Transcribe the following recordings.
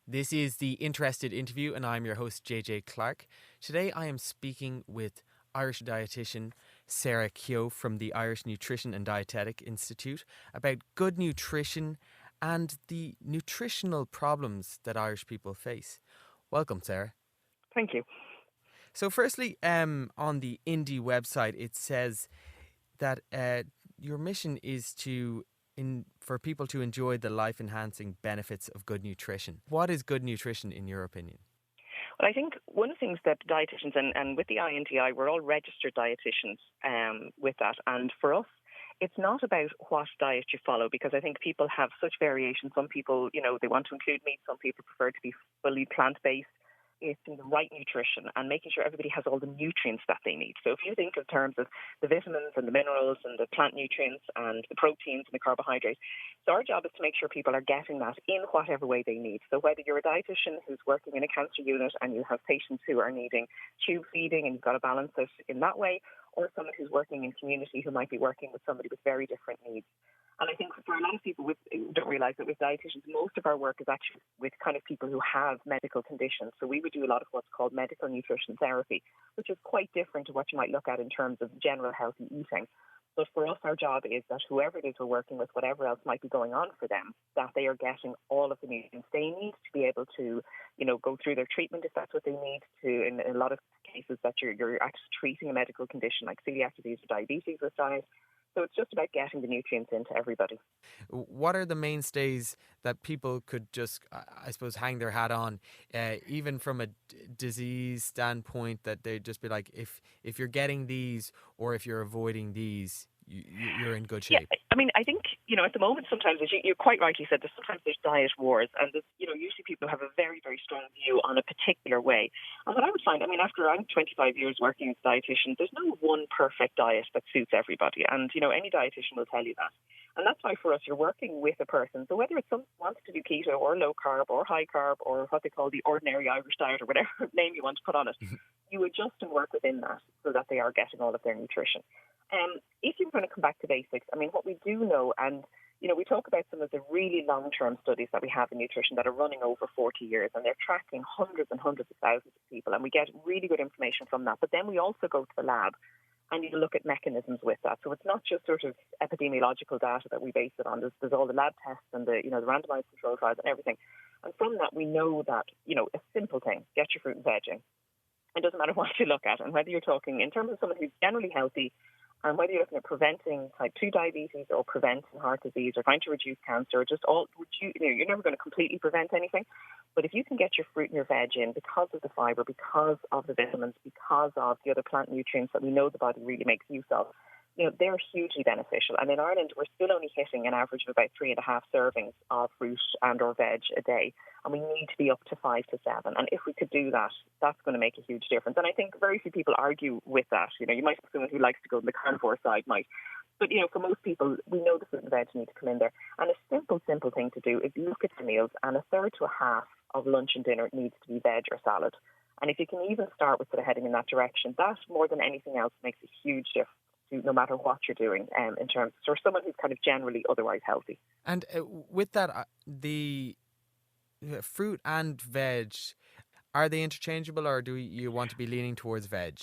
This is the Interested Interview, and I'm your host, JJ Clark. Today I am speaking with Irish dietitian Sarah Keogh from the Irish Nutrition and Dietetics Institute about good nutrition and the nutritional problems that Irish people face. Welcome, Sarah. Thank you. So firstly, on the Indie website, it says that your mission is for people to enjoy the life-enhancing benefits of good nutrition. What is good nutrition in your opinion? Well, I think one of the things that dietitians, and with the INDI, we're all registered dietitians with that. And for us, it's not about what diet you follow, because I think people have such variation. Some people, they want to include meat. Some people prefer to be fully plant-based. It's in the right nutrition and making sure everybody has all the nutrients that they need. So if you think in terms of the vitamins and the minerals and the plant nutrients and the proteins and the carbohydrates, so our job is to make sure people are getting that in whatever way they need. So whether you're a dietitian who's working in a cancer unit and you have patients who are needing tube feeding and you've got to balance it in that way, or someone who's working in community who might be working with somebody with very different needs. And I think for a lot of people who don't realise that with dietitians, most of our work is actually with kind of people who have medical conditions. So we would do a lot of what's called medical nutrition therapy, which is quite different to what you might look at in terms of general healthy eating. But for us, our job is that whoever it is we're working with, whatever else might be going on for them, that they are getting all of the nutrients they need to be able to, go through their treatment if that's what they need to. In a lot of cases that you're actually treating a medical condition like celiac disease or diabetes with diet. So it's just about getting the nutrients into everybody. What are the mainstays that people could just, I suppose, hang their hat on, even from a disease standpoint, that they'd just be like, if you're getting these or if you're avoiding these, you're in good shape? Yeah, I mean, I think, at the moment, sometimes, as you quite rightly said, sometimes there's diet wars, and there's, usually people have a very, very strong view on a particular way. And what I would find, after I'm 25 years working as a dietitian, there's no one perfect diet that suits everybody. And, any dietitian will tell you that. And that's why for us, you're working with a person. So whether it's someone who wants to do keto or low carb or high carb or what they call the ordinary Irish diet or whatever name you want to put on it, you adjust and work within that so that they are getting all of their nutrition. If you're going to come back to basics, what we do know, and we talk about some of the really long-term studies that we have in nutrition that are running over 40 years, and they're tracking hundreds and hundreds of thousands of people, and we get really good information from that. But then we also go to the lab and you look at mechanisms with that. So it's not just sort of epidemiological data that we base it on. There's all the lab tests and the randomized control trials and everything. And from that, we know that, a simple thing, get your fruit and veg in. It doesn't matter what you look at, and whether you're talking in terms of someone who's generally healthy, and whether you're looking at preventing type 2 diabetes or preventing heart disease or trying to reduce cancer, you're never going to completely prevent anything. But if you can get your fruit and your veg in because of the fibre, because of the vitamins, because of the other plant nutrients that we know the body really makes use of, they're hugely beneficial. And in Ireland, we're still only hitting an average of about 3.5 servings of fruit and or veg a day. And we need to be up to 5 to 7. And if we could do that, that's going to make a huge difference. And I think very few people argue with that. You might have someone who likes to go on the carnivore side might. But, for most people, we know the fruit and veg need to come in there. And a simple thing to do is look at your meals, and a third to a half of lunch and dinner needs to be veg or salad. And if you can even start with sort of heading in that direction, that more than anything else makes a huge difference to no matter what you're doing in terms of someone who's kind of generally otherwise healthy. And with that, the fruit and veg, are they interchangeable, or do you want to be leaning towards veg?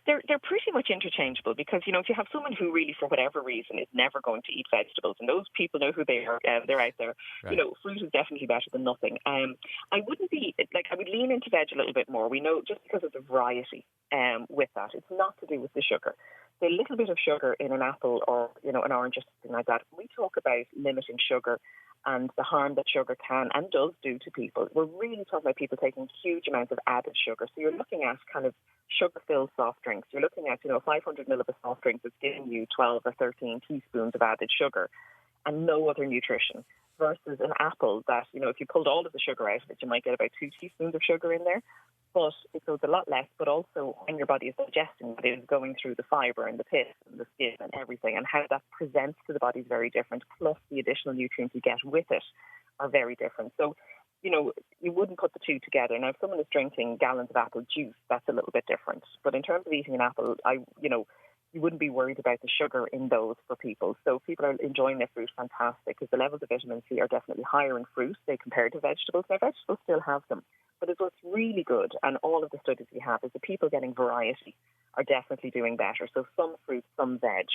They're pretty much interchangeable because, if you have someone who really, for whatever reason, is never going to eat vegetables, and those people know who they are, they're out there, right. Fruit is definitely better than nothing. I would lean into veg a little bit more. We know just because of the variety with that. It's not to do with the sugar. The little bit of sugar in an apple or, an orange or something like that, we talk about limiting sugar and the harm that sugar can and does do to people. We're really talking about people taking huge amounts of added sugar. So you're looking at kind of sugar-filled soft drinks. You're looking at, 500 ml of a soft drink that's giving you 12 or 13 teaspoons of added sugar and no other nutrition, versus an apple that, if you pulled all of the sugar out of it, you might get about 2 teaspoons of sugar in there. But it goes a lot less, but also when your body is digesting it, it is going through the fibre and the pith and the skin and everything, and how that presents to the body is very different, plus the additional nutrients you get with it are very different. So, you wouldn't put the two together. Now, if someone is drinking gallons of apple juice, that's a little bit different. But in terms of eating an apple, you wouldn't be worried about the sugar in those for people. So people are enjoying their fruit fantastic because the levels of vitamin C are definitely higher in fruit, they compared to vegetables. Now, vegetables still have them, but it's what's really good, and all of the studies we have, is the people getting variety are definitely doing better. So some fruit, some veg,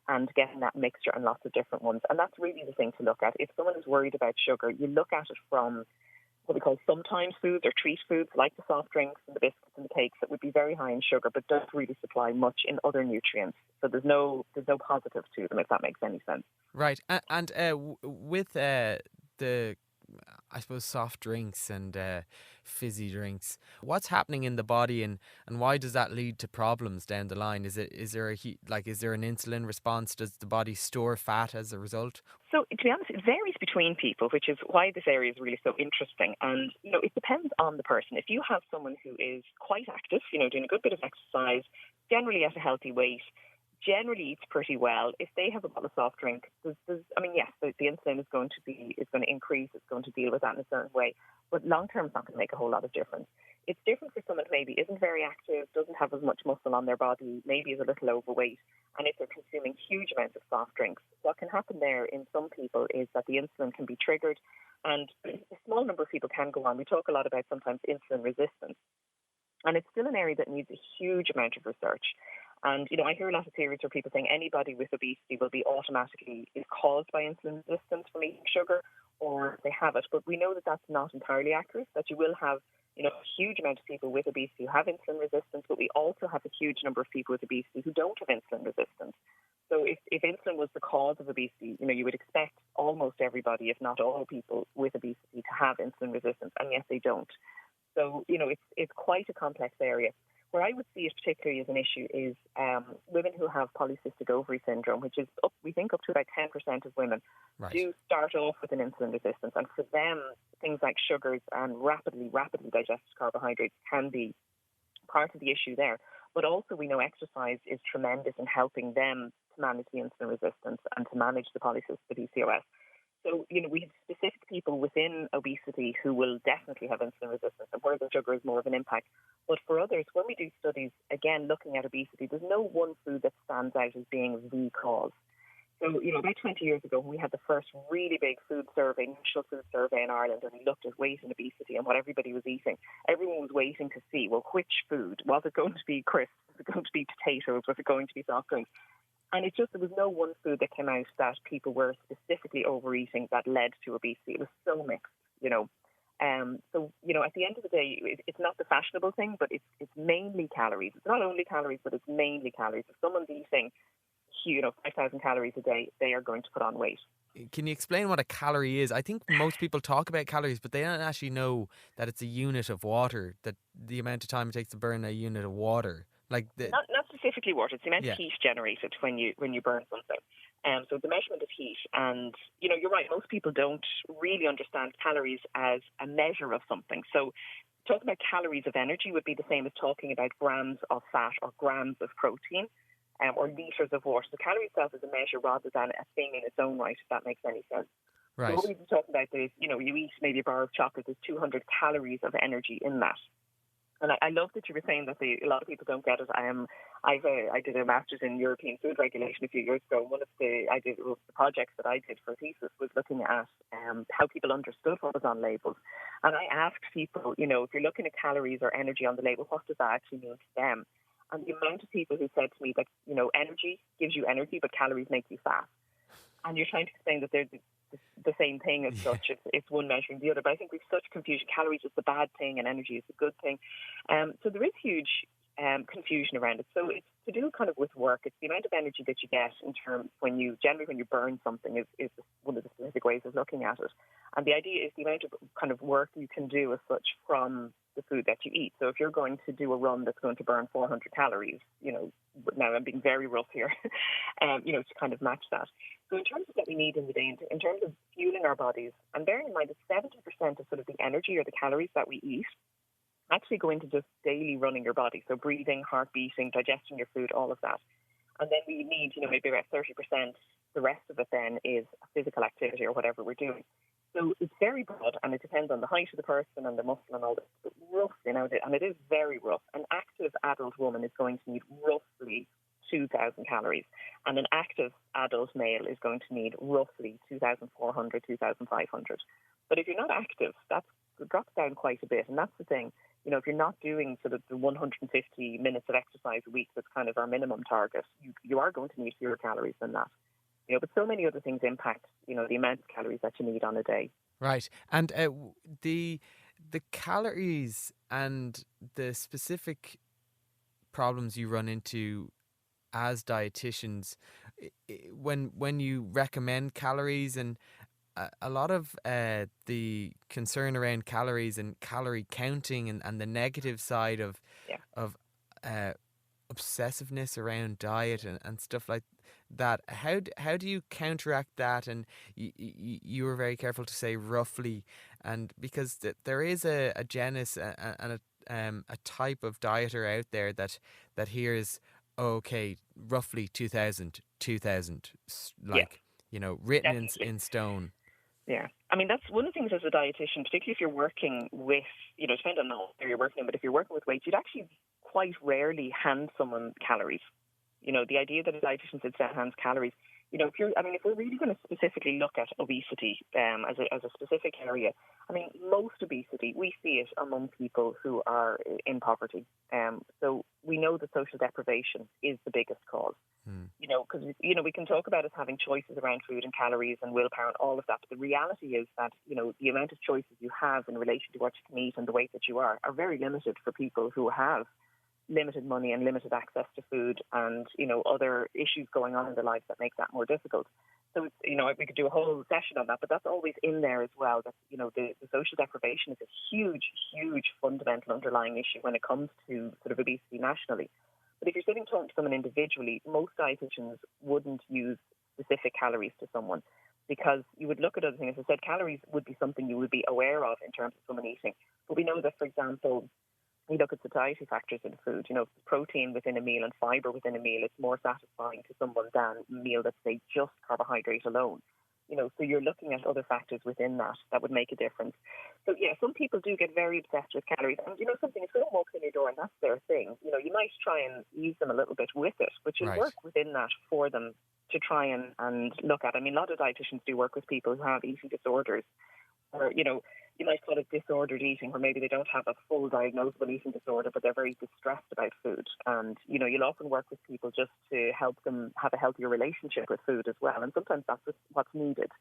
and getting that mixture and lots of different ones. And that's really the thing to look at. If someone is worried about sugar, you look at it from what we call sometimes foods or treat foods, like the soft drinks and the biscuits and the cakes, that would be very high in sugar but don't really supply much in other nutrients. So there's no positive to them, if that makes any sense. Right. And with the, I suppose, soft drinks and fizzy drinks, what's happening in the body, and why does that lead to problems down the line? Is there an insulin response? Does the body store fat as a result? So, to be honest, it varies between people, which is why this area is really so interesting. And, it depends on the person. If you have someone who is quite active, doing a good bit of exercise, generally at a healthy weight, generally eats pretty well, if they have a bottle of soft drink, yes, the insulin is going to increase, it's going to deal with that in a certain way, but long term it's not going to make a whole lot of difference. It's different for someone who maybe isn't very active, doesn't have as much muscle on their body, maybe is a little overweight, and if they're consuming huge amounts of soft drinks, what can happen there in some people is that the insulin can be triggered, and a small number of people can go on. We talk a lot about sometimes insulin resistance, and it's still an area that needs a huge amount of research. And, I hear a lot of theories where people saying anybody with obesity will be automatically is caused by insulin resistance from eating sugar, or they have it. But we know that that's not entirely accurate, that you will have, a huge amount of people with obesity who have insulin resistance, but we also have a huge number of people with obesity who don't have insulin resistance. So if insulin was the cause of obesity, you would expect almost everybody, if not all people with obesity, to have insulin resistance, and yet they don't. So, it's quite a complex area. Where I would see it particularly as an issue is women who have polycystic ovary syndrome, which is we think up to about 10% of women do start off with an insulin resistance. And for them, things like sugars and rapidly digested carbohydrates can be part of the issue there. But also we know exercise is tremendous in helping them to manage the insulin resistance and to manage the polycystic PCOS. So, we have specific people within obesity who will definitely have insulin resistance and where the sugar is more of an impact. But for others, when we do studies, again, looking at obesity, there's no one food that stands out as being the cause. So, about 20 years ago, we had the first really big national food survey in Ireland, and we looked at weight and obesity and what everybody was eating. Everyone was waiting to see, well, which food? Was it going to be crisps? Was it going to be potatoes? Was it going to be soft drinks? And there was no one food that came out that people were specifically overeating that led to obesity. It was so mixed, So, at the end of the day, it's not the fashionable thing, but it's mainly calories. It's not only calories, but it's mainly calories. If someone's eating, 5,000 calories a day, they are going to put on weight. Can you explain what a calorie is? I think most people talk about calories, but they don't actually know that it's a unit of water, that the amount of time it takes to burn a unit of water. Not specifically water. It's the amount of heat generated when you burn something. So the measurement of heat, and you're right. Most people don't really understand calories as a measure of something. So talking about calories of energy would be the same as talking about grams of fat or grams of protein, or liters of water. So calorie itself is a measure rather than a thing in its own right, if that makes any sense. Right. So what we've been talking about is, you eat maybe a bar of chocolate, there's 200 calories of energy in that. And I love that you were saying that a lot of people don't get it. I did a master's in European food regulation a few years ago. One of the projects that I did for a thesis was looking at how people understood what was on labels. And I asked people, if you're looking at calories or energy on the label, what does that actually mean to them? And the amount of people who said to me that, energy gives you energy, but calories make you fat. And you're trying to explain that they're the same thing as such. It's one measuring the other. But I think we've such confusion. Calories is the bad thing and energy is the good thing. So there is huge confusion around it. So it's to do kind of with work. It's the amount of energy that you get in terms when you burn something is one of the specific ways of looking at it. And the idea is the amount of kind of work you can do as such from the food that you eat. So if you're going to do a run that's going to burn 400 calories, now I'm being very rough here, to kind of match that. So in terms of what we need in the day, in terms of fueling our bodies, and bearing in mind that 70% of sort of the energy or the calories that we eat actually go into just daily running your body. So breathing, heart beating, digesting your food, all of that. And then we need, maybe about 30%. The rest of it then is physical activity or whatever we're doing. So it's very broad, and it depends on the height of the person and the muscle and all this. But roughly, and it is very rough. An active adult woman is going to need roughly 2,000 calories. And an active adult male is going to need roughly 2,400, 2,500. But if you're not active, that drops down quite a bit. And that's the thing. If you're not doing sort of the 150 minutes of exercise a week, that's kind of our minimum target, you are going to need fewer calories than that. But so many other things impact, the amount of calories that you need on a day. Right. And the calories and the specific problems you run into as dietitians when you recommend calories, and a lot of the concern around calories and calorie counting and the negative side of uh, obsessiveness around diet and stuff like that. How do you counteract that? And you were very careful to say roughly, and because there is a genus and a type of dieter out there that hears, okay, roughly 2,000, like, written in stone. Yeah. I mean, that's one of the things as a dietitian, particularly if you're working with, depending on where you're working, but if you're working with weight, you'd actually quite rarely hand someone calories. The idea that a dietitian sits down and hands calories, if we're really going to specifically look at obesity as a specific area, most obesity, we see it among people who are in poverty. So we know that social deprivation is the biggest cause. Because, we can talk about us having choices around food and calories and willpower and all of that. But the reality is that, the amount of choices you have in relation to what you can eat and the weight that you are very limited for people who have limited money and limited access to food and, other issues going on in their lives that make that more difficult. So, we could do a whole session on that, but that's always in there as well. That, the social deprivation is a huge, huge fundamental underlying issue when it comes to sort of obesity nationally. But if you're sitting talking to someone individually, most dietitians wouldn't use specific calories to someone because you would look at other things. As I said, calories would be something you would be aware of in terms of someone eating. But we know that, for example, we look at satiety factors in food. Protein within a meal and fibre within a meal, it's more satisfying to someone than a meal that's, say, just carbohydrate alone. So you're looking at other factors within that would make a difference. So, yeah, some people do get very obsessed with calories. And, something, if someone walks in your door and that's their thing, you might try and ease them a little bit with it, but you'll work within that for them to try and look at. A lot of dietitians do work with people who have eating disorders or, you might call it disordered eating, where maybe they don't have a full diagnosable eating disorder, but they're very distressed about food. And, you'll often work with people just to help them have a healthier relationship with food as well. And sometimes that's what's needed.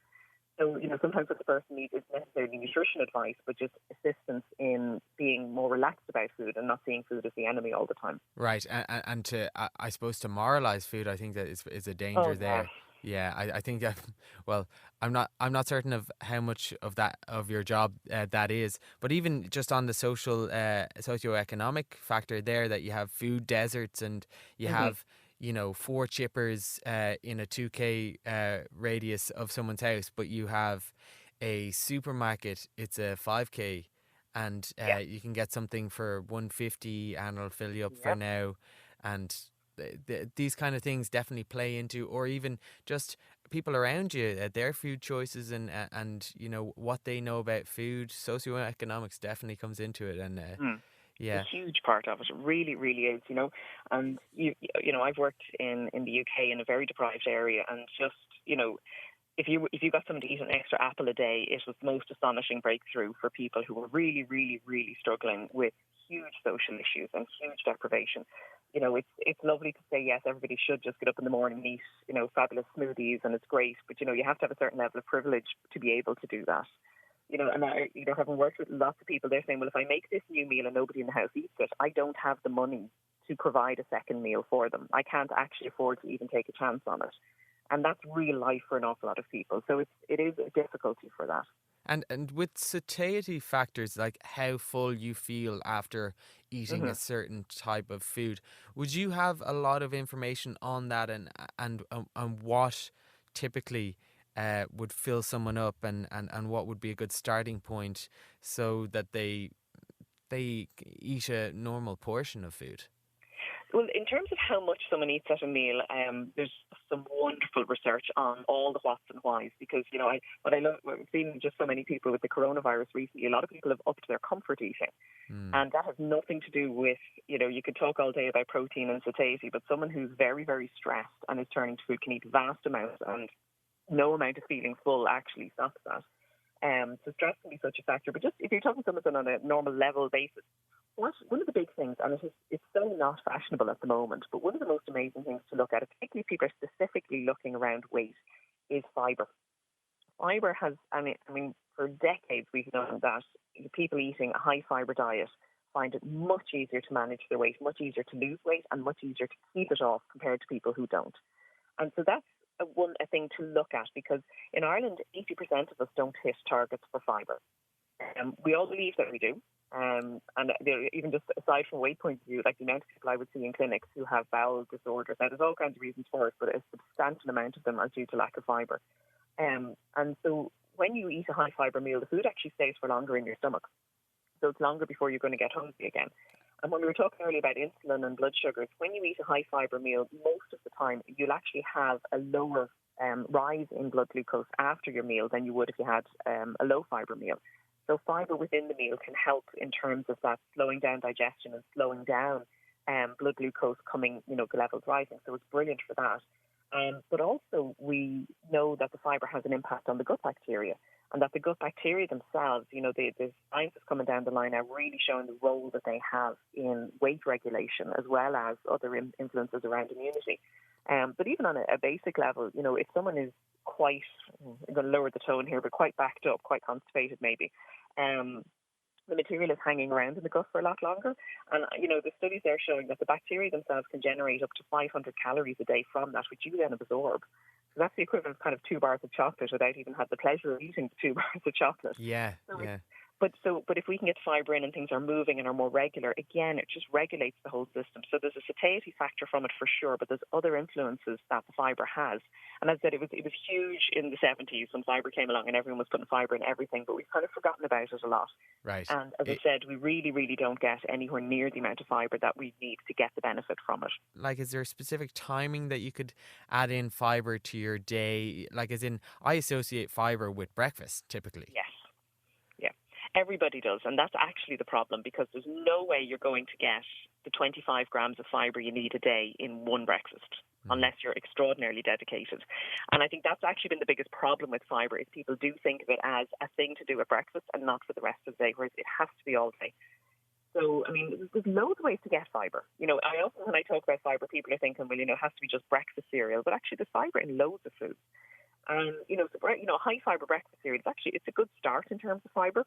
So, sometimes what the person needs isn't necessarily nutrition advice, but just assistance in being more relaxed about food and not seeing food as the enemy all the time. Right. And to, I suppose, to moralize food, I think that is a danger there. Yeah, I think that. Well, I'm not certain of how much of that of your job that is, but even just on the socioeconomic factor there, that you have food deserts and you have 4 chippers in a 2K radius of someone's house, but you have a supermarket, it's a 5K, and you can get something for 150 and it'll fill you up for now, and these kind of things definitely play into, or even just people around you, their food choices and what they know about food. Socioeconomics definitely comes into it, and a huge part of it. It really, really is. And I've worked in the UK in a very deprived area, and just if you got someone to eat an extra apple a day, it was the most astonishing breakthrough for people who were really, really, really struggling with huge social issues and huge deprivation. It's lovely to say, yes, everybody should just get up in the morning and eat, fabulous smoothies, and it's great. But, you have to have a certain level of privilege to be able to do that. And having worked with lots of people, they're saying, well, if I make this new meal and nobody in the house eats it, I don't have the money to provide a second meal for them. I can't actually afford to even take a chance on it. And that's real life for an awful lot of people. So it is a difficulty for that. And with satiety factors, like how full you feel after eating a certain type of food, would you have a lot of information on that, and what typically would fill someone up, and what would be a good starting point so that they eat a normal portion of food? Well, in terms of how much someone eats at a meal, there's some wonderful research on all the whats and whys. Because what I love, we've seen just so many people with the coronavirus recently. A lot of people have upped their comfort eating, and that has nothing to do with you could talk all day about protein and satiety, but someone who's very, very stressed and is turning to food can eat vast amounts, and no amount of feeling full actually stops that. So stress can be such a factor. But just if you're talking to someone on a normal level basis, one of the big things, and it's so not fashionable at the moment, but one of the most amazing things to look at, particularly if people are specifically looking around weight, is fibre. Fibre has, I mean, for decades we've known that people eating a high fibre diet find it much easier to manage their weight, much easier to lose weight, and much easier to keep it off compared to people who don't. And so that's a thing to look at, because in Ireland, 80% of us don't hit targets for fibre. We all believe that we do. And even just aside from weight point of view, like the amount of people I would see in clinics who have bowel disorders, now there's all kinds of reasons for it, but a substantial amount of them are due to lack of fibre. And so when you eat a high fibre meal, the food actually stays for longer in your stomach. So it's longer before you're going to get hungry again. And when we were talking earlier about insulin and blood sugars, when you eat a high fibre meal, most of the time you'll actually have a lower rise in blood glucose after your meal than you would if you had a low fibre meal. So fibre within the meal can help in terms of that slowing down digestion and slowing down blood glucose coming, the levels rising. So it's brilliant for that. But also we know that the fibre has an impact on the gut bacteria, and that the gut bacteria themselves, the science is coming down the line now really showing the role that they have in weight regulation as well as other influences around immunity. But even on a basic level, if someone is quite, I'm going to lower the tone here, but quite backed up, quite constipated maybe, the material is hanging around in the gut for a lot longer. And, the studies are showing that the bacteria themselves can generate up to 500 calories a day from that, which you then absorb. So that's the equivalent of kind of 2 bars of chocolate without even had the pleasure of eating the 2 bars of chocolate. Yeah, so yeah. But if we can get fibre in and things are moving and are more regular, again, it just regulates the whole system. So there's a satiety factor from it for sure, but there's other influences that the fibre has. And as I said, it was huge in the 70s when fibre came along and everyone was putting fibre in everything, but we've kind of forgotten about it a lot. Right. And as I said, we really, really don't get anywhere near the amount of fibre that we need to get the benefit from it. Like, is there a specific timing that you could add in fibre to your day? Like, as in, I associate fibre with breakfast typically. Yes. Everybody does, and that's actually the problem, because there's no way you're going to get the 25 grams of fibre you need a day in one breakfast, unless you're extraordinarily dedicated. And I think that's actually been the biggest problem with fibre, is people do think of it as a thing to do at breakfast and not for the rest of the day, whereas it has to be all day. So, I mean, there's loads of ways to get fibre. I often, when I talk about fibre, people are thinking, well, it has to be just breakfast cereal, but actually there's fibre in loads of foods. And, high fibre breakfast cereal, it's a good start in terms of fibre.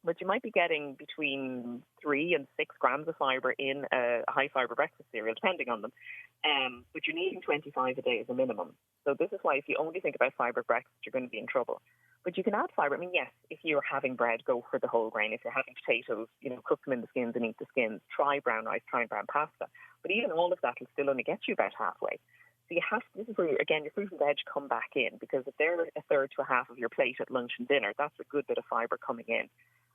But you might be getting between 3 and 6 grams of fibre in a high fibre breakfast cereal, depending on them. But you're needing 25 a day as a minimum. So this is why if you only think about fibre breakfast, you're going to be in trouble. But you can add fibre. I mean, yes, if you're having bread, go for the whole grain. If you're having potatoes, cook them in the skins and eat the skins. Try brown rice, try brown pasta. But even all of that will still only get you about halfway. So this is where, again, your fruit and veg come back in, because if they're a third to a half of your plate at lunch and dinner, that's a good bit of fibre coming in.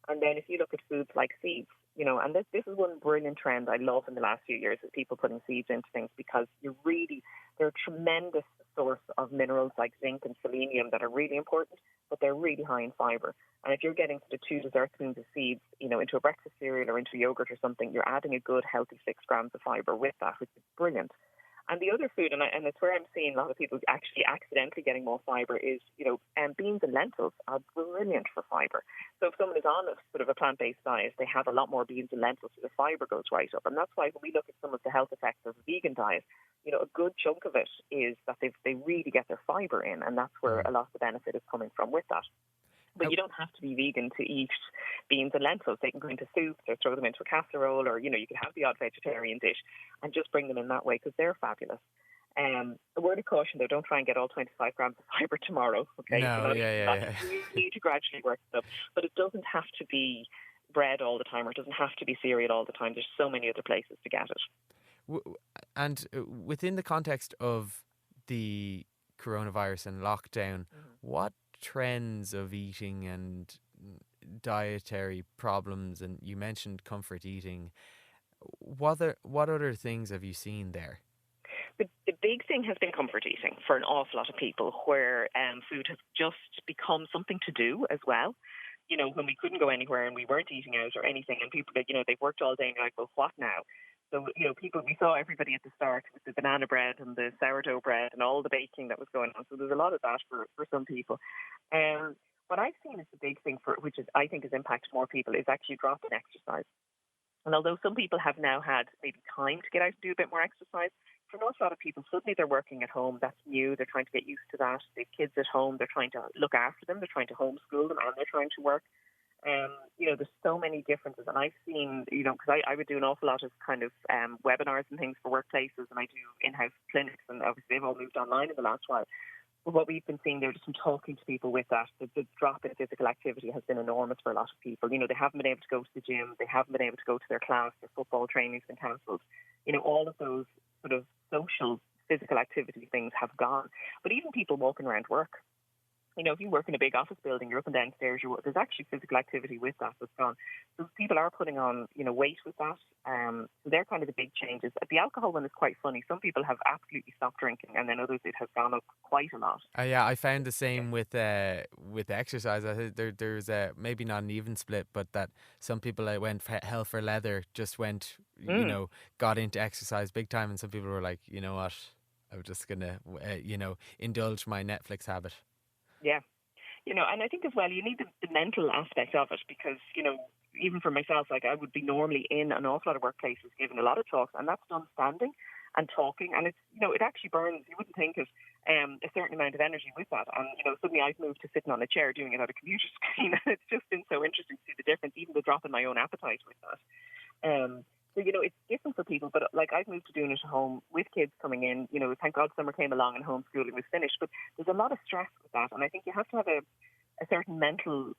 And then if you look at foods like seeds, and this is one brilliant trend I love in the last few years, is people putting seeds into things, because they're a tremendous source of minerals like zinc and selenium that are really important, but they're really high in fibre. And if you're getting sort of 2 dessert spoons of seeds, into a breakfast cereal or into yogurt or something, you're adding a good healthy 6 grams of fibre with that, which is brilliant. And the other food, and it's where I'm seeing a lot of people actually accidentally getting more fibre, is, beans and lentils are brilliant for fibre. So if someone is on a sort of a plant-based diet, they have a lot more beans and lentils, so the fibre goes right up. And that's why when we look at some of the health effects of a vegan diet, a good chunk of it is that they really get their fibre in, and that's where a lot of the benefit is coming from with that. But you don't have to be vegan to eat beans and lentils. They can go into soups or throw them into a casserole, or, you can have the odd vegetarian dish and just bring them in that way, because they're fabulous. A word of caution, though, don't try and get all 25 grams of fibre tomorrow. Okay, No, yeah. You need to gradually work it up. But it doesn't have to be bread all the time, or it doesn't have to be cereal all the time. There's so many other places to get it. And within the context of the coronavirus and lockdown, what trends of eating and dietary problems, and you mentioned comfort eating, What other things have you seen there? The big thing has been comfort eating for an awful lot of people, where food has just become something to do as well. When we couldn't go anywhere and we weren't eating out or anything, and people, they've worked all day and you're like, well, what now? So, people, we saw everybody at the start with the banana bread and the sourdough bread and all the baking that was going on. So there's a lot of that for some people. What I've seen is the big thing which is, I think, has impacted more people, is actually drop in exercise. And although some people have now had maybe time to get out and do a bit more exercise, for an awful lot of people, suddenly they're working at home. That's new. They're trying to get used to that. They have kids at home. They're trying to look after them. They're trying to homeschool them, and they're trying to work. There's so many differences. And I've seen, because I would do an awful lot of kind of webinars and things for workplaces, and I do in-house clinics, and obviously they've all moved online in the last while. But what we've been seeing there, just from talking to people with that, the drop in physical activity has been enormous for a lot of people. They haven't been able to go to the gym. They haven't been able to go to their class. Their football training's been cancelled. All of those sort of social physical activity things have gone. But even people walking around work, if you work in a big office building, you're up and downstairs, there's actually physical activity with that that's gone. So people are putting on, weight with that. So they're kind of the big changes. The alcohol one is quite funny. Some people have absolutely stopped drinking, and then others, it has gone up quite a lot. Yeah, I found the same with exercise. I think there's maybe not an even split, but that some people that went hell for leather, just went, got into exercise big time, and some people were like, you know what, I'm just gonna, indulge my Netflix habit. Yeah. And I think as well, you need the mental aspect of it, because, even for myself, like, I would be normally in an awful lot of workplaces giving a lot of talks, and that's done standing and talking, and it's, it actually burns. You wouldn't think of a certain amount of energy with that. And, suddenly I've moved to sitting on a chair doing it at a computer screen, and it's just been so interesting to see the difference, even the drop in my own appetite with that. So, it's different for people, but like, I've moved to doing it at home with kids coming in. Thank God summer came along and homeschooling was finished, but there's a lot of stress with that. And I think you have to have a certain mental,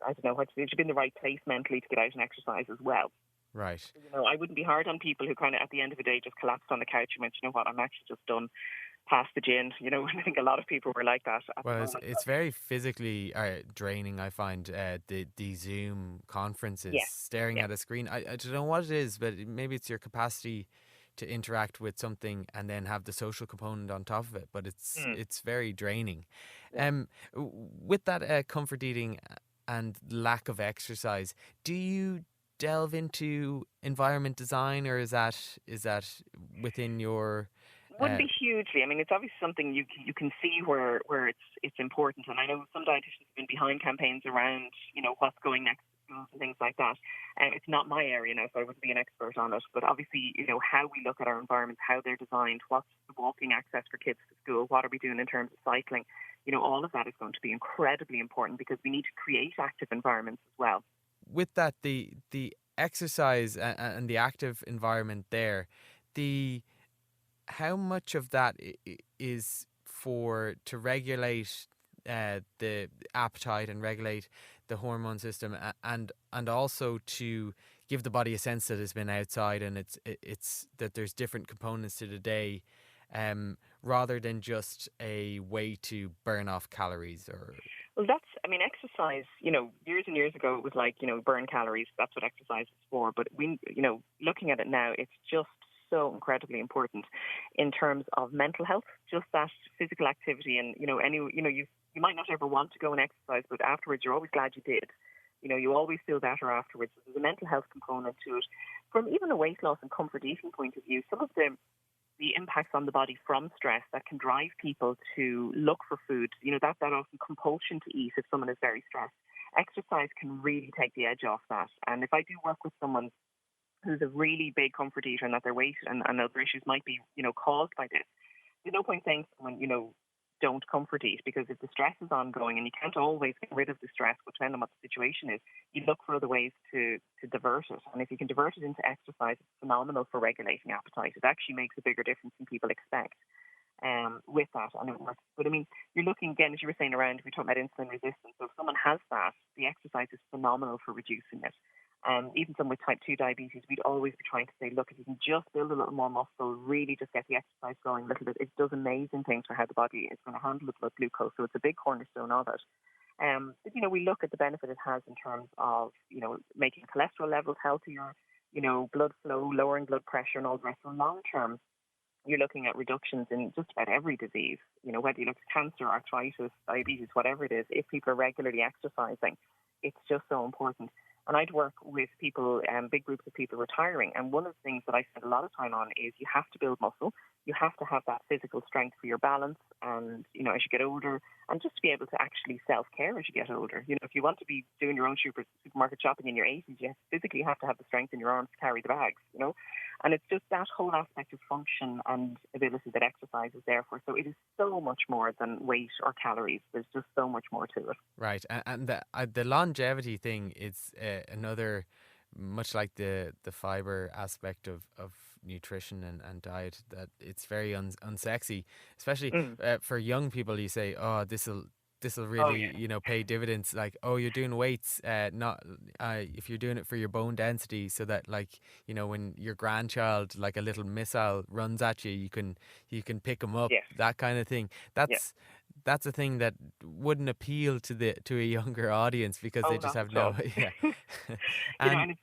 I don't know, you should be in the right place mentally to get out and exercise as well. Right. So, I wouldn't be hard on people who kind of at the end of the day just collapsed on the couch and went, you know what, I'm actually just done past the gin. And I think a lot of people were like that. Well, it's very physically draining, I find, the Zoom conferences, staring at a screen. I don't know what it is, but maybe it's your capacity to interact with something and then have the social component on top of it. But it's very draining. With that comfort eating and lack of exercise, do you delve into environment design, or is that within your wouldn't be hugely. I mean, it's obviously something you can see where it's important. And I know some dietitians have been behind campaigns around, what's going next to schools and things like that. And it's not my area now, so I wouldn't be an expert on it. But obviously, how we look at our environments, how they're designed, what's the walking access for kids to school, what are we doing in terms of cycling, all of that is going to be incredibly important, because we need to create active environments as well. With that, the exercise and the active environment there, how much of that is to regulate the appetite and regulate the hormone system, and also to give the body a sense that it's been outside and it's that there's different components to the day, rather than just a way to burn off calories? Or well, exercise, years and years ago, it was like, burn calories. That's what exercise is for. But looking at it now, it's just so incredibly important in terms of mental health, just that physical activity. And, you might not ever want to go and exercise, but afterwards you're always glad you did. You always feel better afterwards. There's a mental health component to it. From even a weight loss and comfort eating point of view, some of the impacts on the body from stress that can drive people to look for food, that often compulsion to eat if someone is very stressed. Exercise can really take the edge off that. And if I do work with someone who's a really big comfort eater and that their weight and other issues might be, caused by this, there's no point saying to someone, don't comfort eat, because if the stress is ongoing and you can't always get rid of the stress, depending on what the situation is, you look for other ways to divert it. And if you can divert it into exercise, it's phenomenal for regulating appetite. It actually makes a bigger difference than people expect with that, and it works. But I mean, you're looking, again, as you were saying, around, we talk about insulin resistance. So if someone has that, the exercise is phenomenal for reducing it. Even someone with type 2 diabetes, we'd always be trying to say, look, if you can just build a little more muscle, really just get the exercise going a little bit, it does amazing things for how the body is going to handle the blood glucose. So it's a big cornerstone of it. But, we look at the benefit it has in terms of, making cholesterol levels healthier, blood flow, lowering blood pressure and all the rest. So long term, you're looking at reductions in just about every disease, whether you look at cancer, arthritis, diabetes, whatever it is. If people are regularly exercising, it's just so important. And I'd work with people, big groups of people retiring. And one of the things that I spend a lot of time on is you have to build muscle. You have to have that physical strength for your balance. And, as you get older, and just to be able to actually self-care as you get older. If you want to be doing your own supermarket shopping in your 80s, you physically have to have the strength in your arms to carry the bags, And it's just that whole aspect of function and ability that exercise is there for. So it is so much more than weight or calories. There's just so much more to it. Right. And the longevity thing is another, much like the fibre aspect of nutrition and diet, that it's very unsexy, especially for young people. You say, oh, this'll really, pay dividends. Like, oh, you're doing weights, not if you're doing it for your bone density, so that, like, when your grandchild, like a little missile, runs at you, you can pick them up. Yes. That kind of thing. That's a thing that wouldn't appeal to a younger audience, because they just have no. Yeah. And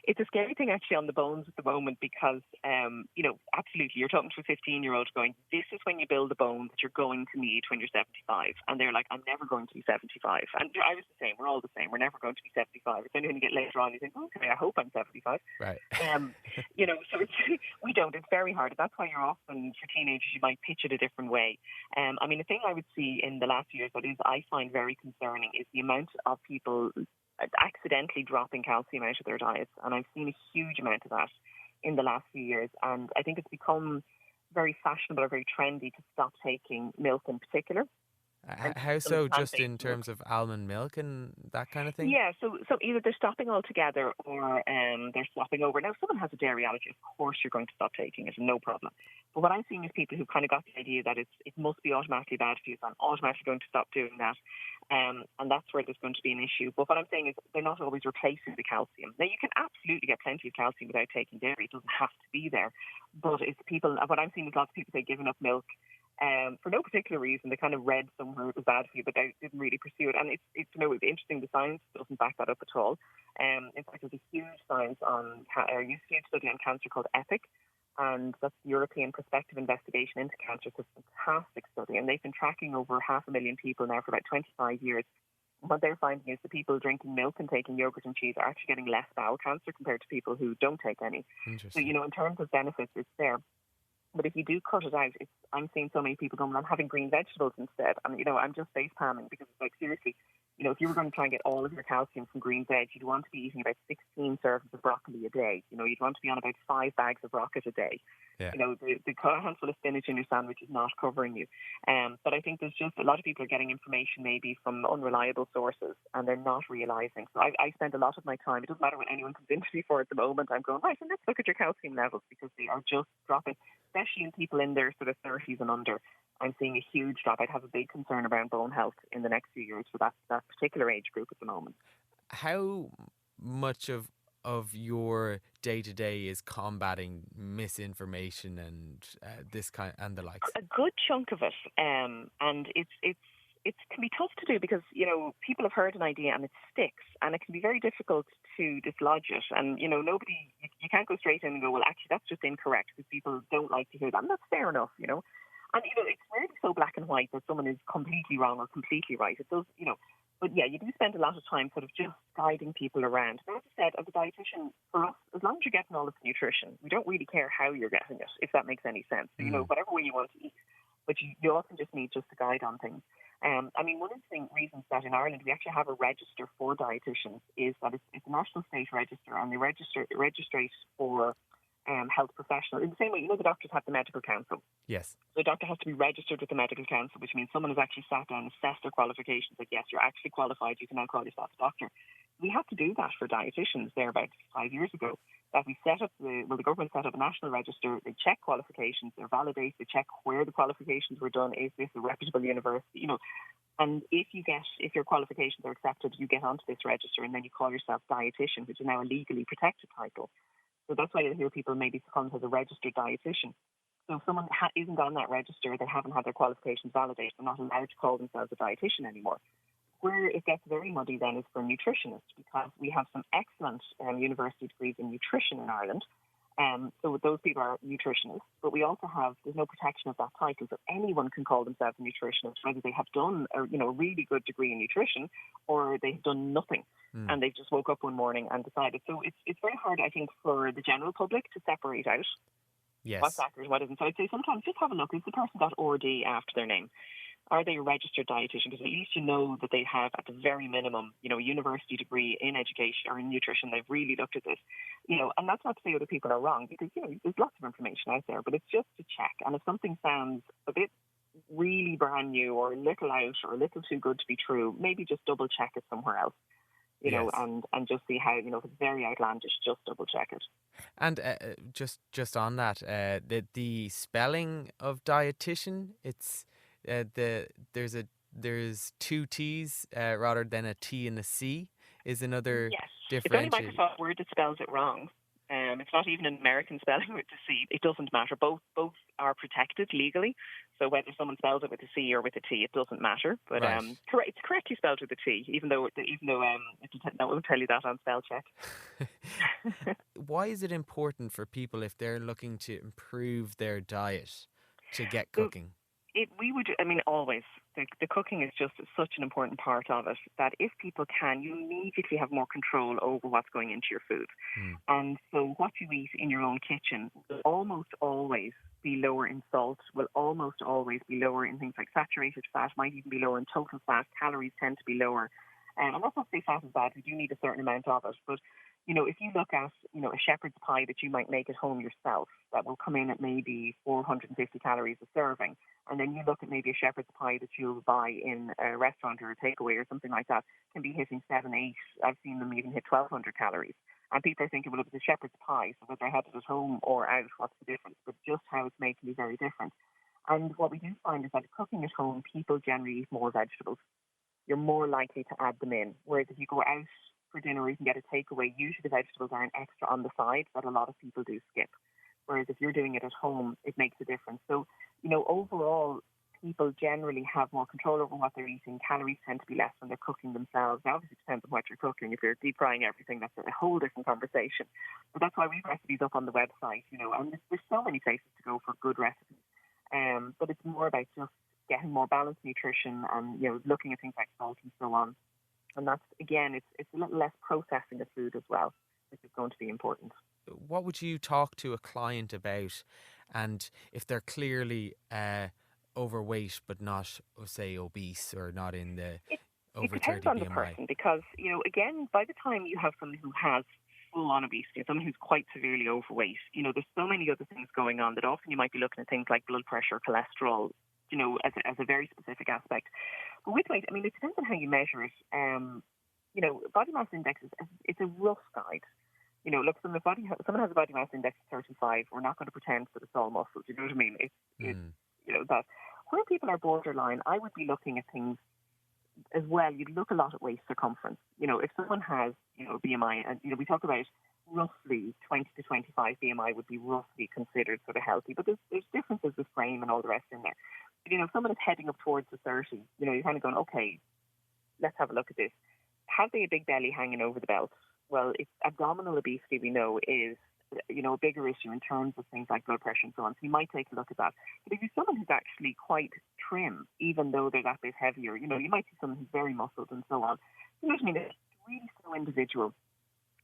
it's a scary thing actually on the bones at the moment, because absolutely, you're talking to a 15-year-old going, this is when you build the bone that you're going to need when you're 75, and they're like, I'm never going to be 75. And I was the same. We're all the same. We're never going to be 75. It's only when you get later on you think, okay, I hope I'm 75. Right. So we don't. It's very hard. That's why you're often, for teenagers, you might pitch it a different way. The thing I would see in the last few years that is I find very concerning is the amount of people accidentally dropping calcium out of their diets. And I've seen a huge amount of that in the last few years. And I think it's become very fashionable or very trendy to stop taking milk in particular. How so? Just in terms of almond milk and that kind of thing? Yeah, so either they're stopping altogether or they're swapping over. Now, if someone has a dairy allergy, of course you're going to stop taking it, no problem. But what I'm seeing is people who kind of got the idea that it must be automatically bad for you, so I'm automatically going to stop doing that. And that's where there's going to be an issue. But what I'm saying is they're not always replacing the calcium. Now, you can absolutely get plenty of calcium without taking dairy. It doesn't have to be there. But it's people, what I'm seeing is lots of people say giving up milk for no particular reason. They kind of read somewhere it was bad for you, but they didn't really pursue it. And it's interesting, the science doesn't back that up at all. In fact, there's a huge huge study on cancer called EPIC, and that's the European Prospective Investigation into Cancer. It's a fantastic study, and they've been tracking over 500,000 people now for about 25 years. What they're finding is the people drinking milk and taking yogurt and cheese are actually getting less bowel cancer compared to people who don't take any. So, in terms of benefits, it's there. But if you do cut it out, I'm seeing so many people going, well, I'm having green vegetables instead. And, I'm just face palming, because it's like, seriously, if you were going to try and get all of your calcium from green veg, you'd want to be eating about 16 servings of broccoli a day. You'd want to be on about 5 bags of rocket a day. Yeah. The handful of spinach in your sandwich is not covering you. But I think there's just a lot of people are getting information maybe from unreliable sources, and they're not realising. So I spend a lot of my time, it doesn't matter what anyone comes into me for at the moment, I'm going, right, so let's look at your calcium levels, because they are just dropping, especially in people in their sort of 30s and under. I'm seeing a huge drop. I'd have a big concern around bone health in the next few years for that particular age group at the moment. How much of your day-to-day is combating misinformation and this kind and the likes? A good chunk of it, and it can be tough to do, because people have heard an idea and it sticks, and it can be very difficult to dislodge it. And you can't go straight in and go, well, actually that's just incorrect, because people don't like to hear that, and that's fair enough, And it's rarely so black and white that someone is completely wrong or completely right. It does, But yeah, you do spend a lot of time sort of just guiding people around. But as I said, as a dietitian, for us, as long as you're getting all of the nutrition, we don't really care how you're getting it, if that makes any sense. So, whatever way you want to eat, but you often just need just a guide on things. One of the reasons that in Ireland we actually have a register for dietitians is that it's a national state register, and they registrate for health professionals. In the same way, the doctors have the medical council. Yes. So a doctor has to be registered with the medical council, which means someone has actually sat down and assessed their qualifications. Like, yes, you're actually qualified. You can now call yourself a doctor. We had to do that for dietitians there about 5 years ago. That we set up the government set up a national register. They check qualifications. They're validated. They check where the qualifications were done. Is this a reputable university? And if your qualifications are accepted, you get onto this register, and then you call yourself dietitian, which is now a legally protected title. So that's why you'll hear people maybe succumb as a registered dietitian. So if someone isn't on that register, they haven't had their qualifications validated, they're not allowed to call themselves a dietitian anymore. Where it gets very muddy then is for nutritionists, because we have some excellent university degrees in nutrition in Ireland. So those people are nutritionists, but we also have, there's no protection of that title. So anyone can call themselves a nutritionist, whether they have done a really good degree in nutrition or they've done nothing and they've just woke up one morning and decided. So it's very hard, I think, for the general public to separate out what's accurate, what isn't. So I'd say sometimes just have a look. Is the person got RD after their name? Are they a registered dietitian? Because at least you know that they have, at the very minimum, a university degree in education or in nutrition. They've really looked at this, and that's not to say other people are wrong, because, there's lots of information out there, but it's just to check. And if something sounds a bit really brand new or a little out or a little too good to be true, maybe just double check it somewhere else. And just see how, if it's very outlandish, just double check it. And just on that, the spelling of dietitian, it's there's two T's rather than a T and a C is another differentiator. It's only Microsoft Word that spells it wrong. It's not even an American spelling with the C. It doesn't matter. Both are protected legally. So whether someone spells it with a C or with a T, it doesn't matter. But it's correctly spelled with a T, even though I won't tell you that on spell check. Why is it important for people, if they're looking to improve their diet, to get cooking? Always. The cooking is just such an important part of it that if people can, you immediately have more control over what's going into your food. And so what you eat in your own kitchen will almost always be lower in salt, will almost always be lower in things like saturated fat, might even be lower in total fat. Calories tend to be lower. And that's not to say fat is bad. We do need a certain amount of it. But, if you look at, a shepherd's pie that you might make at home yourself, that will come in at maybe 450 calories a serving. And then you look at maybe a shepherd's pie that you'll buy in a restaurant or a takeaway or something like that, can be hitting 7, 8. I've seen them even hit 1,200 calories. And people are thinking, well, if it's a shepherd's pie, so whether I had it at home or out, what's the difference? But just how it's made can be very different. And what we do find is that cooking at home, people generally eat more vegetables. You're more likely to add them in. Whereas if you go out for dinner or you can get a takeaway, usually the vegetables are an extra on the side that a lot of people do skip. Whereas if you're doing it at home, it makes a difference. So, overall, people generally have more control over what they're eating. Calories tend to be less when they're cooking themselves. Now, obviously, it depends on what you're cooking. If you're deep frying everything, that's a whole different conversation. But that's why we have recipes up on the website, and there's so many places to go for good recipes. But it's more about just getting more balanced nutrition and, looking at things like salt and so on. And that's, again, it's a little less processing of food as well, which is going to be important. What would you talk to a client about, and if they're clearly overweight but not, say, obese or not in the over 30 BMI? It depends on the person, because, again, by the time you have someone who has full-on obesity, someone who's quite severely overweight, there's so many other things going on that often you might be looking at things like blood pressure, cholesterol, as a very specific aspect. But with weight, it depends on how you measure it. Body mass index it's a rough guide. Look, someone has a body mass index of 35, we're not going to pretend that it's all muscle. Do you know what I mean? It's that where people are borderline, I would be looking at things as well. You'd look a lot at waist circumference. If someone has, a BMI, and, we talk about roughly 20 to 25 BMI would be roughly considered sort of healthy, but there's differences with frame and all the rest in there. But, if someone is heading up towards the 30, you're kind of going, okay, let's have a look at this. Have they a big belly hanging over the belt? Well, abdominal obesity, we know, is, a bigger issue in terms of things like blood pressure and so on. So you might take a look at that. But if you're someone who's actually quite trim, even though they're that bit heavier, you might see someone who's very muscled and so on. You know what I mean? It's really so individual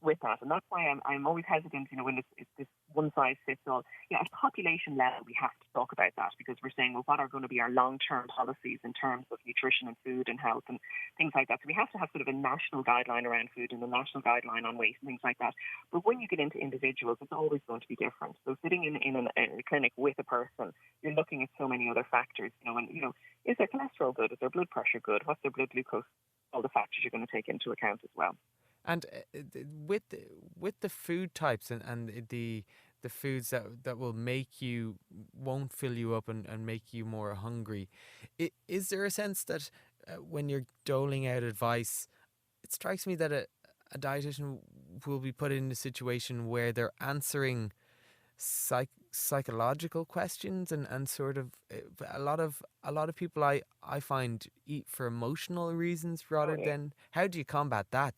with that. And that's why I'm always hesitant, when it's this one size fits all. At population level, we have to talk about that, because we're saying, well, what are going to be our long-term policies in terms of nutrition and food and health and things like that. So we have to have sort of a national guideline around food and a national guideline on weight and things like that. But when you get into individuals, it's always going to be different. So sitting in a clinic with a person, you're looking at so many other factors. Is their cholesterol good? Is their blood pressure good? What's their blood glucose? All the factors you're going to take into account as well. And with the food types and the foods that will won't fill you up and make you more hungry, is there a sense that when you're doling out advice, it strikes me that a dietitian will be put in a situation where they're answering psychological questions and sort of a lot of people I find eat for emotional reasons Oh, rather yeah. than. How do you combat that?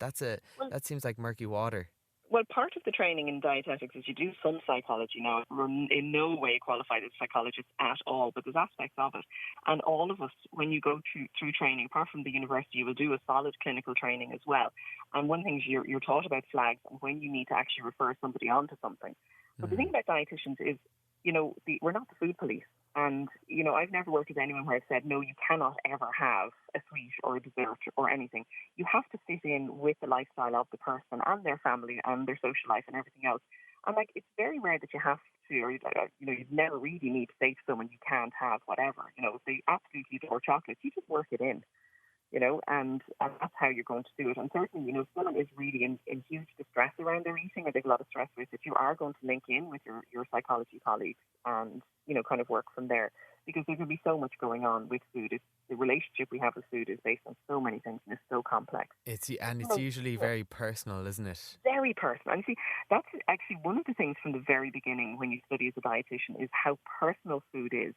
Well, That seems like murky water. Well, part of the training in dietetics is you do some psychology. Now, we're in no way qualified as psychologists at all, but there's aspects of it. And all of us, when you go through training, apart from the university, you will do a solid clinical training as well. And one thing is you're taught about flags and when you need to actually refer somebody on to something. But the thing about dietitians is, we're not the food police. And, I've never worked with anyone where I've said, no, you cannot ever have a sweet or a dessert or anything. You have to fit in with the lifestyle of the person and their family and their social life and everything else. And, it's very rare that you have to, or, you'd never really need to say to someone you can't have whatever. If they absolutely adore chocolates, you just work it in. And that's how you're going to do it. And certainly, if someone is really in huge distress around their eating or there's a lot of stress with it, you are going to link in with your psychology colleagues and, kind of work from there. Because there can be so much going on with food. The relationship we have with food is based on so many things and it's so complex. It's usually very personal, isn't it? Very personal. And see, that's actually one of the things from the very beginning when you study as a dietitian is how personal food is.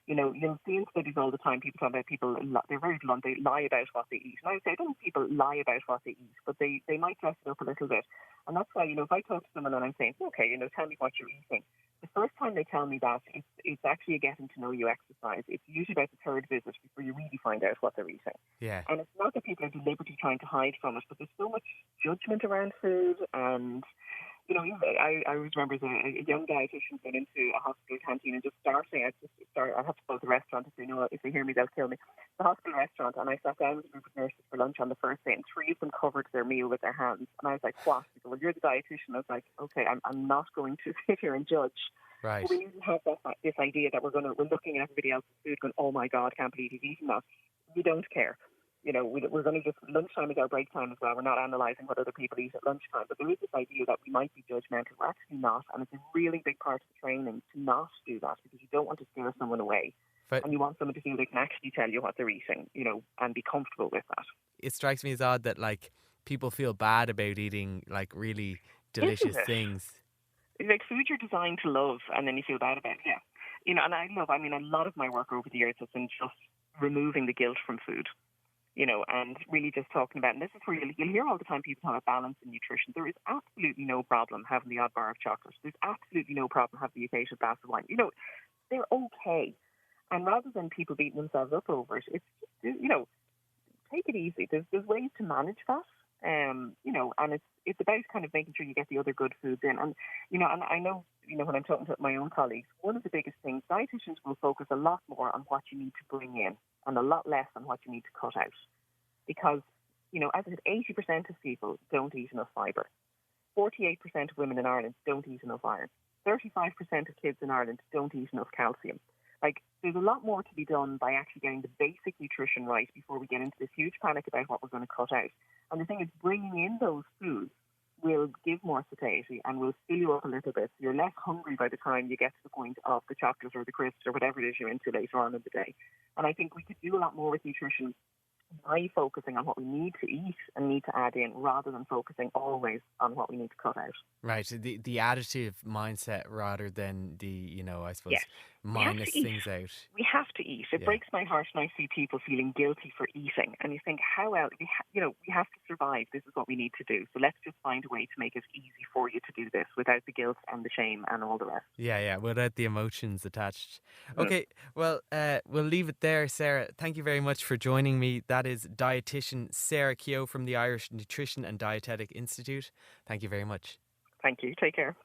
You'll see in studies all the time, people talk about people, they're very blunt, they lie about what they eat. And I would say, I don't think people lie about what they eat, but they might dress it up a little bit. And that's why, if I talk to someone and I'm saying, okay, tell me what you're eating, the first time they tell me that, it's actually a getting to know you exercise. It's usually about the third visit before you really find out what they're eating. Yeah. And it's not that people are deliberately trying to hide from it, but there's so much judgment around food and I always remember as a young dietitian going into a hospital canteen and just starting. I have to close the restaurant if they hear me, they'll kill me. The hospital restaurant, and I sat down with a group of nurses for lunch on the first day, and 3 of them covered their meal with their hands. And I was like, what? They go, well, you're the dietitian. I was like, okay, I'm not going to sit here and judge. Right. But we need to have this idea that we're looking at everybody else's food going, oh my God, can't believe he's eating that. We don't care. We're going to just, lunchtime is our break time as well. We're not analysing what other people eat at lunchtime. But there is this idea that we might be judgmental. We're actually not. And it's a really big part of the training to not do that because you don't want to scare someone away. And you want someone to feel they can actually tell you what they're eating, and be comfortable with that. It strikes me as odd that, people feel bad about eating, really delicious things. Like food you're designed to love and then you feel bad about it. Yeah. And a lot of my work over the years has been just removing the guilt from food. And really just talking about, and this is where you'll hear all the time people talk about balance and nutrition. There is absolutely no problem having the odd bar of chocolate. There's absolutely no problem having the occasional glass of wine. They're okay. And rather than people beating themselves up over it, it's just, take it easy. There's ways to manage that. And it's about kind of making sure you get the other good foods in. And, and I know, when I'm talking to my own colleagues, one of the biggest things, dietitians will focus a lot more on what you need to bring in and a lot less on what you need to cut out. Because, as I said, 80% of people don't eat enough fibre. 48% of women in Ireland don't eat enough iron. 35% of kids in Ireland don't eat enough calcium. There's a lot more to be done by actually getting the basic nutrition right before we get into this huge panic about what we're going to cut out. And the thing is, bringing in those foods will give more satiety and will fill you up a little bit. So you're less hungry by the time you get to the point of the chocolate or the crisps or whatever it is you're into later on in the day. And I think we could do a lot more with nutrition by focusing on what we need to eat and need to add in rather than focusing always on what we need to cut out. Right. The additive mindset rather than the, I suppose, yes. minus things out. We have to eat. It breaks my heart when I see people feeling guilty for eating. And you think, how else? We have to survive. This is what we need to do. So let's just find a way to make it easy for you to do this without the guilt and the shame and all the rest. Yeah, without the emotions attached. Okay, well, we'll leave it there, Sarah. Thank you very much for joining me. That is Dietitian Sarah Keogh from the Irish Nutrition and Dietetic Institute. Thank you very much. Thank you. Take care.